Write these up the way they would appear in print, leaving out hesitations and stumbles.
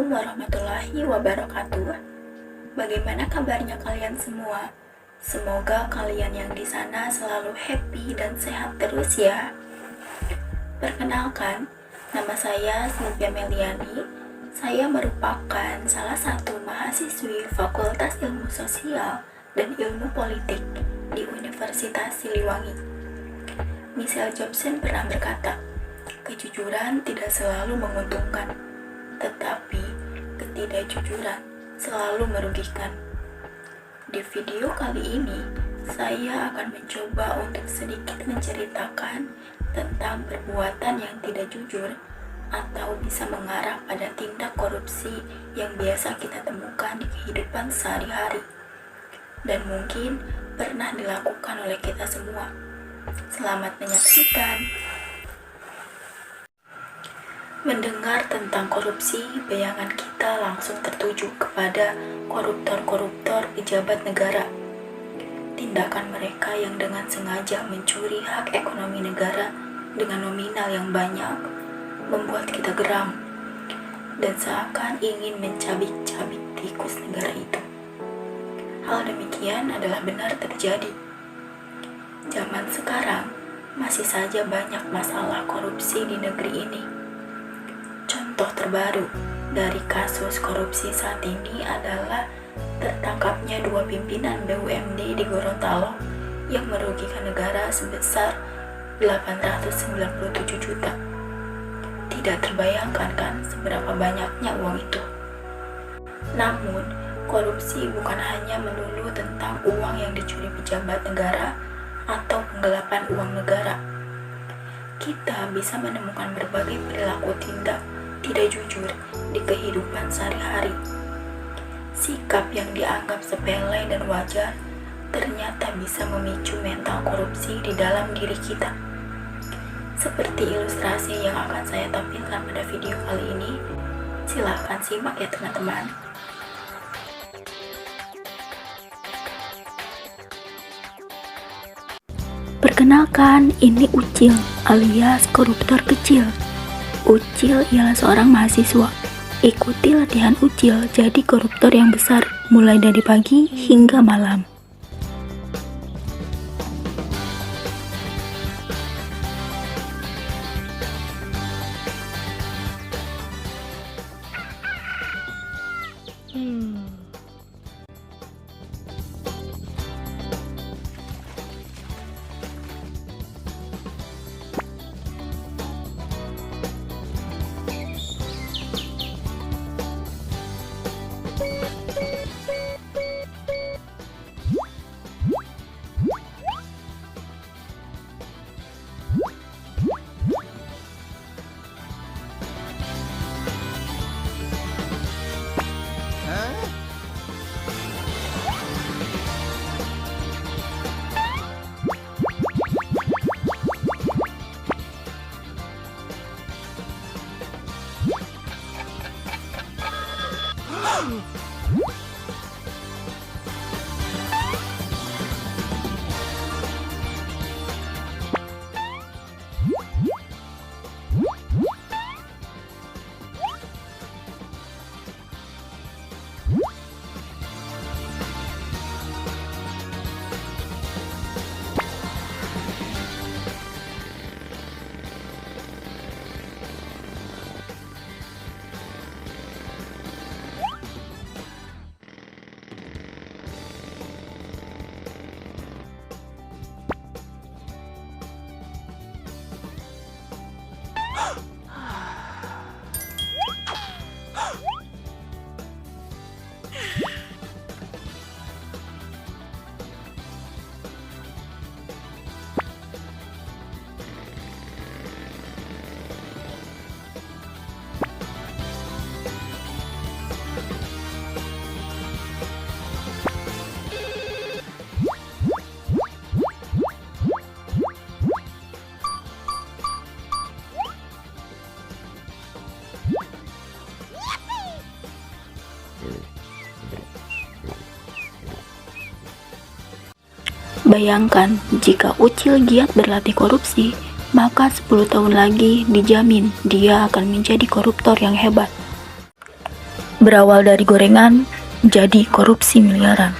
Assalamualaikum warahmatullahi wabarakatuh. Bagaimana kabarnya kalian semua? Semoga kalian yang di sana selalu happy dan sehat terus ya. Perkenalkan, nama saya Cynthia Meliani. Saya merupakan salah satu mahasiswi Fakultas Ilmu Sosial dan Ilmu Politik di Universitas Siliwangi. Michelle Jobson pernah berkata, kejujuran tidak selalu menguntungkan, tetapi ketidakjujuran selalu merugikan. Di video kali ini, saya akan mencoba untuk sedikit menceritakan tentang perbuatan yang tidak jujur atau bisa mengarah pada tindak korupsi yang biasa kita temukan di kehidupan sehari-hari dan mungkin pernah dilakukan oleh kita semua. Selamat menyaksikan. Mendengar tentang korupsi, bayangan kita langsung tertuju kepada koruptor-koruptor pejabat negara. Tindakan mereka yang dengan sengaja mencuri hak ekonomi negara dengan nominal yang banyak membuat kita geram dan seakan ingin mencabik-cabik tikus negara itu. Hal demikian adalah benar terjadi. Zaman sekarang masih saja banyak masalah korupsi di negeri ini. Contoh terbaru dari kasus korupsi saat ini adalah tertangkapnya 2 pimpinan BUMD di Gorontalo yang merugikan negara sebesar 897 juta. Tidak terbayangkan kan seberapa banyaknya uang itu. Namun, korupsi bukan hanya melulu tentang uang yang dicuri pejabat negara atau penggelapan uang negara. Kita bisa menemukan berbagai perilaku tindak tidak jujur di kehidupan sehari-hari. Sikap yang dianggap sepele dan wajar ternyata bisa memicu mental korupsi di dalam diri kita. Seperti ilustrasi yang akan saya tampilkan pada video kali ini. Silahkan simak ya teman-teman. Perkenalkan, ini Ucil alias koruptor kecil. Ucil ialah seorang mahasiswa. Ikuti latihan Ucil jadi koruptor yang besar, mulai dari pagi hingga malam. Bayangkan, jika Ucil giat berlatih korupsi, maka 10 tahun lagi dijamin dia akan menjadi koruptor yang hebat. berawal dari gorengan jadi korupsi miliaran.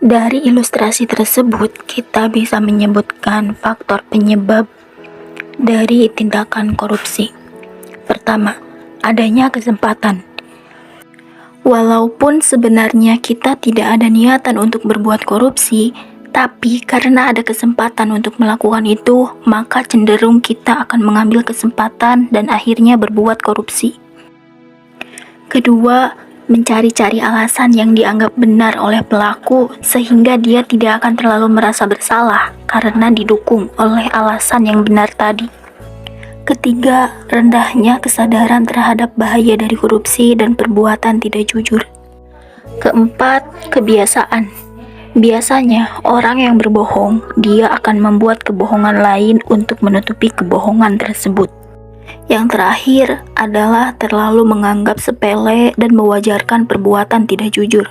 Dari ilustrasi tersebut, kita bisa menyebutkan faktor penyebab dari tindakan korupsi. Pertama, adanya kesempatan. Walaupun sebenarnya kita tidak ada niatan untuk berbuat korupsi, tapi karena ada kesempatan untuk melakukan itu, maka cenderung kita akan mengambil kesempatan dan akhirnya berbuat korupsi. Kedua, mencari-cari alasan yang dianggap benar oleh pelaku sehingga dia tidak akan terlalu merasa bersalah karena didukung oleh alasan yang benar tadi. Ketiga, rendahnya kesadaran terhadap bahaya dari korupsi dan perbuatan tidak jujur. Keempat, kebiasaan. Biasanya, orang yang berbohong, dia akan membuat kebohongan lain untuk menutupi kebohongan tersebut. Yang terakhir adalah terlalu menganggap sepele dan mewajarkan perbuatan tidak jujur.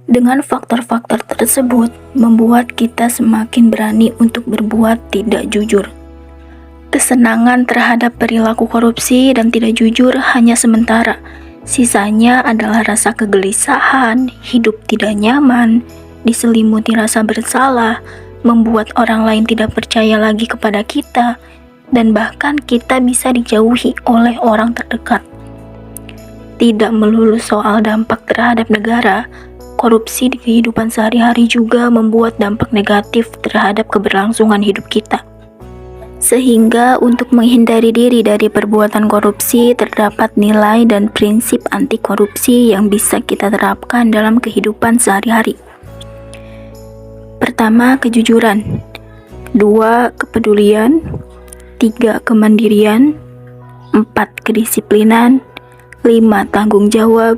Dengan faktor-faktor tersebut, membuat kita semakin berani untuk berbuat tidak jujur. Kesenangan terhadap perilaku korupsi dan tidak jujur hanya sementara. Sisanya adalah rasa kegelisahan, hidup tidak nyaman, diselimuti rasa bersalah, membuat orang lain tidak percaya lagi kepada kita, dan bahkan kita bisa dijauhi oleh orang terdekat. Tidak melulu soal dampak terhadap negara, korupsi di kehidupan sehari-hari juga membuat dampak negatif terhadap keberlangsungan hidup kita. Sehingga untuk menghindari diri dari perbuatan korupsi, terdapat nilai dan prinsip anti korupsi yang bisa kita terapkan dalam kehidupan sehari-hari. Pertama, kejujuran. 2, kepedulian. 3, kemandirian. 4, kedisiplinan. 5, tanggung jawab.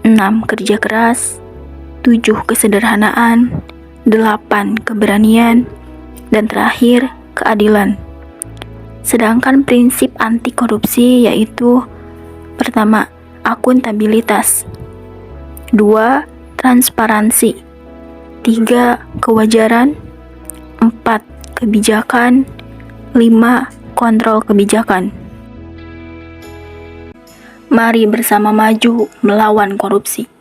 6, kerja keras. 7, kesederhanaan. 8, keberanian. Dan terakhir, keadilan. Sedangkan prinsip anti korupsi yaitu: pertama, akuntabilitas. 2, transparansi. 3, kewajaran. 4, kebijakan. 5, kontrol kebijakan. Mari bersama maju melawan korupsi.